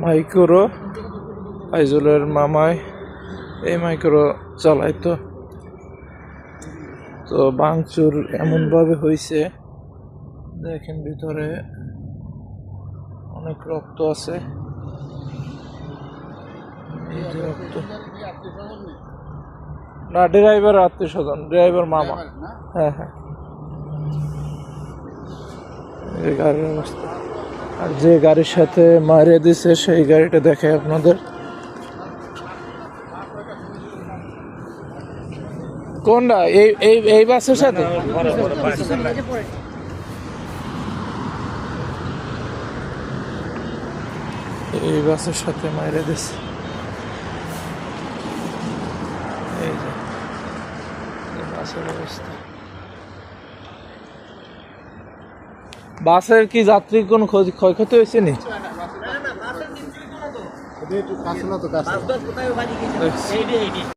Micro আইজলের মামাই এই micro চালাইতো। তো ভাঙচুর এমনভাবে হয়েছে, দেখেন ভিতরে অনেক রক্ত আছে। এই যে রক্ত, না ড্রাইভার আত্মীয় স্বজন, ড্রাইভার মামা। হ্যাঁ হ্যাঁ, এই গাড়ির অবস্থা। আর যে গাড়ির সাথে মারিয়ে দিছে সেই গাড়িটা দেখে আপনাদের। কোনটা? এই এই এই বাসের সাথে এই বাসের সাথে মারিয়ে দিছে। এই যে বাসের অবস্থা। বাসের কি যাত্রী কোন ক্ষয়ক্ষতি হয়েছে নি?